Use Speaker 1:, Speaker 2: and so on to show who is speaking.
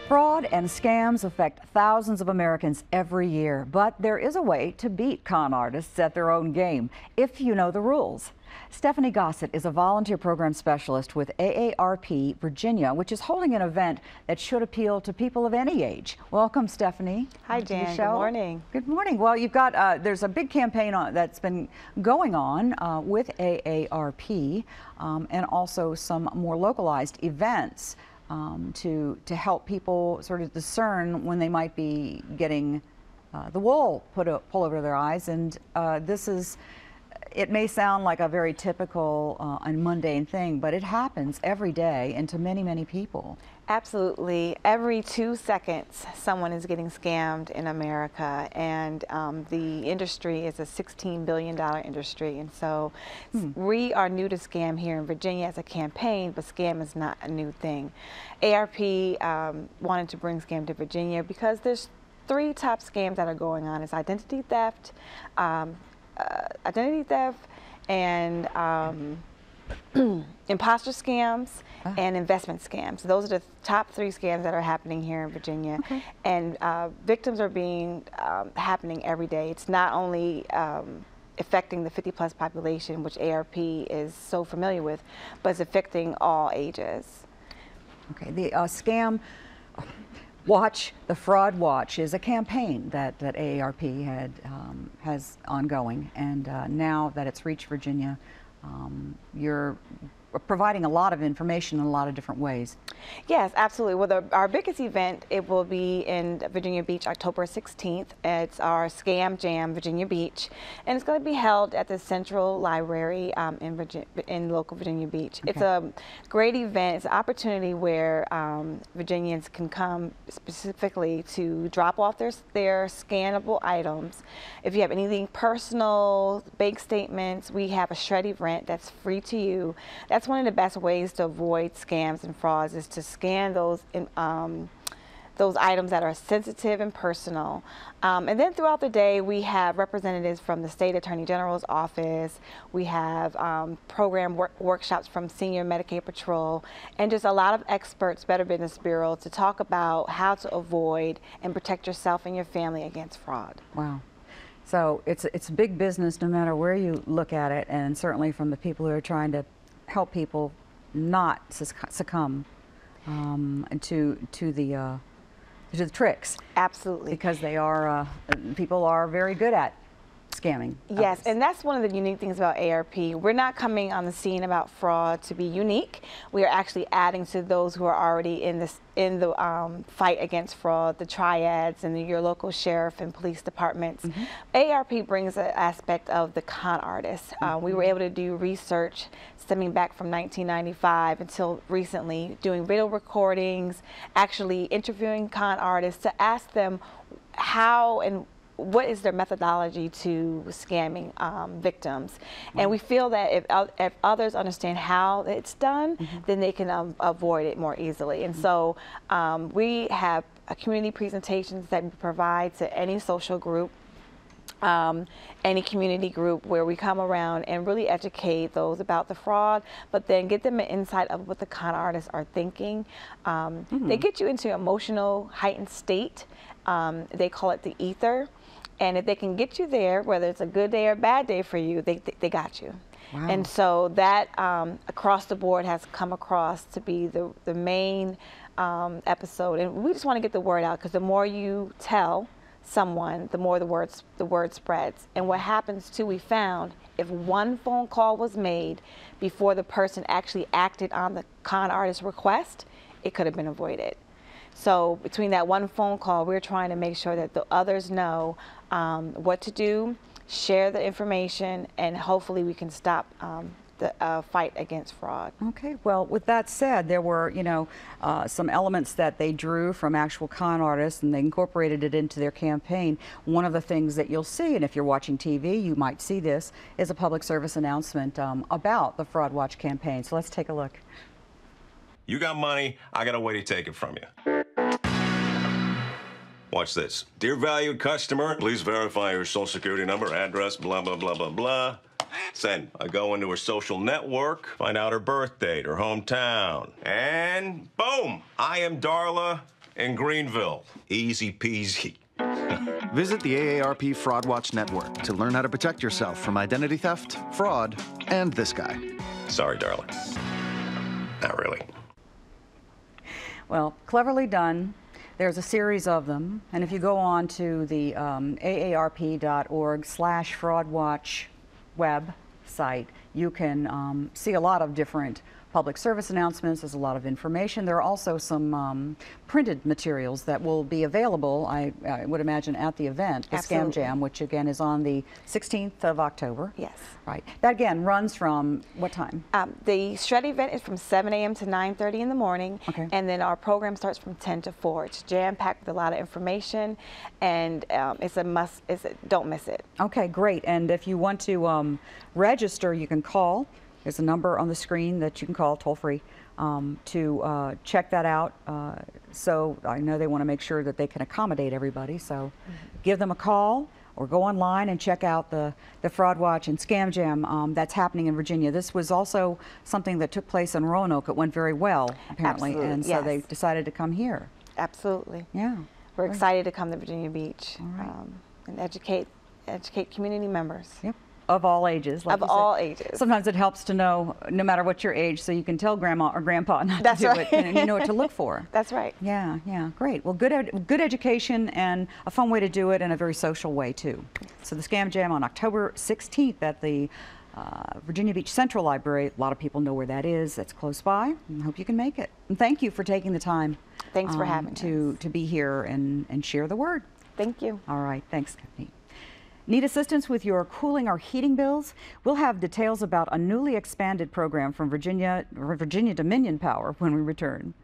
Speaker 1: Fraud and scams affect thousands of Americans every year, but there is a way to beat con artists at their own game if you know the rules. Stephanie Gossett is a volunteer program specialist with AARP Virginia, which is holding an event that should appeal to people of any age. Welcome, Stephanie.
Speaker 2: Hi, Jan. Good morning.
Speaker 1: Good morning. Well, you've got there's a big campaign that's been going on with AARP and also some more localized events to help people sort of discern when they might be getting the wool pulled over their eyes. And it may sound like a very typical and mundane thing, but it happens every day and to many, many people.
Speaker 2: Absolutely. Every 2 seconds, someone is getting scammed in America, and the industry is a $16 billion industry. And so we are new to scam here in Virginia as a campaign, but scam is not a new thing. ARP wanted to bring scam to Virginia because there's 3 top scams that are going on. It's identity theft, and imposter scams and investment scams. Those are the top 3 scams that are happening here in Virginia.
Speaker 1: Okay.
Speaker 2: And victims are being happening every day. It's not only affecting the 50+ population, which ARP is so familiar with, but it's affecting all ages.
Speaker 1: Okay, the Scam Watch, the Fraud Watch, is a campaign that AARP has ongoing, and now that it's reached Virginia, you're providing a lot of information in a lot of different ways.
Speaker 2: Yes, absolutely. Well, our biggest event, it will be in Virginia Beach, October 16th. It's our Scam Jam, Virginia Beach, and it's going to be held at the Central Library in local Virginia Beach.
Speaker 1: Okay.
Speaker 2: It's a great event. It's an opportunity where Virginians can come specifically to drop off their scannable items. If you have anything personal, bank statements, we have a shred rent that's free to you. That's one of the best ways to avoid scams and frauds, is to scan those items that are sensitive and personal. And then throughout the day, we have representatives from the State Attorney General's office. We have program workshops from Senior Medicaid Patrol, and just a lot of experts, Better Business Bureau, to talk about how to avoid and protect yourself and your family against fraud.
Speaker 1: Wow. So it's big business no matter where you look at it, and certainly from the people who are trying to help people not succumb to the tricks.
Speaker 2: Absolutely.
Speaker 1: Because they are people are very good at scamming.
Speaker 2: Yes, and that's one of the unique things about ARP. We're not coming on the scene about fraud to be unique. We are actually adding to those who are already in the fight against fraud, the triads and your local sheriff and police departments. ARP brings an aspect of the con artist. We were able to do research stemming back from 1995 until recently, doing video recordings, actually interviewing con artists to ask them how and what is their methodology to scamming victims. And we feel that if others understand how it's done, then they can avoid it more easily. And so we have community presentations that we provide to any social group, any community group, where we come around and really educate those about the fraud, but then get them an insight of what the con artists are thinking. They get you into an emotional heightened state. They call it the ether. And if they can get you there, whether it's a good day or a bad day for you, they got you.
Speaker 1: Wow.
Speaker 2: And so that across the board has come across to be the main episode. And we just want to get the word out, because the more you tell someone, the more the word spreads. And what happens too, we found, if one phone call was made before the person actually acted on the con artist's request, it could have been avoided. So between that one phone call, we're trying to make sure that the others know what to do, share the information, and hopefully we can stop the fight against fraud.
Speaker 1: Okay, well, with that said, there were, some elements that they drew from actual con artists, and they incorporated it into their campaign. One of the things that you'll see, and if you're watching TV, you might see this, is a public service announcement about the Fraud Watch campaign. So let's take a look.
Speaker 3: You got money, I got a way to take it from you. Watch this. Dear valued customer, please verify your social security number, address, blah, blah, blah, blah, blah. Send. I go into her social network, find out her birth date, her hometown, and boom! I am Darla, in Greenville. Easy peasy.
Speaker 4: Visit the AARP Fraud Watch Network to learn how to protect yourself from identity theft, fraud, and this guy.
Speaker 3: Sorry, darling. Not really.
Speaker 1: Well, cleverly done. There's a series of them, and if you go on to the aarp.org/fraudwatch website, you can see a lot of different public service announcements. There's a lot of information. There are also some printed materials that will be available, I would imagine, at the event, the Scam
Speaker 2: Absolutely.
Speaker 1: Jam, which again is on the 16th of October.
Speaker 2: Yes.
Speaker 1: Right. That again runs from what time?
Speaker 2: The Shred event is from 7 a.m. to 9:30 in the morning,
Speaker 1: Okay.
Speaker 2: and then our program starts from 10 to 4. It's jam-packed with a lot of information, and it's a must. Don't miss it.
Speaker 1: Okay, great. And if you want to register, you can call. There's a number on the screen that you can call toll free to check that out. So I know they want to make sure that they can accommodate everybody. So give them a call or go online and check out the Fraud Watch and Scam Jam that's happening in Virginia. This was also something that took place in Roanoke. It went very well, apparently.
Speaker 2: Absolutely,
Speaker 1: And so
Speaker 2: yes.
Speaker 1: they decided to come here.
Speaker 2: Absolutely.
Speaker 1: Yeah.
Speaker 2: We're excited to come to Virginia Beach
Speaker 1: right.
Speaker 2: and educate community members.
Speaker 1: Yep. Of all ages. Like
Speaker 2: Of
Speaker 1: you said.
Speaker 2: all ages.
Speaker 1: Sometimes it helps to know, no matter what your age, so you can tell grandma or grandpa not
Speaker 2: That's
Speaker 1: to do
Speaker 2: right.
Speaker 1: it, and you know what to look for.
Speaker 2: That's right.
Speaker 1: Yeah, yeah, great. Well, good education and a fun way to do it, and a very social way too. So the Scam Jam on October 16th at the Virginia Beach Central Library. A lot of people know where that is. That's close by. I hope you can make it. And thank you for taking the time.
Speaker 2: Thanks for having
Speaker 1: to be here and share the word.
Speaker 2: Thank you.
Speaker 1: All right, thanks, Kathleen. Need assistance with your cooling or heating bills? We'll have details about a newly expanded program from Virginia Dominion Power when we return.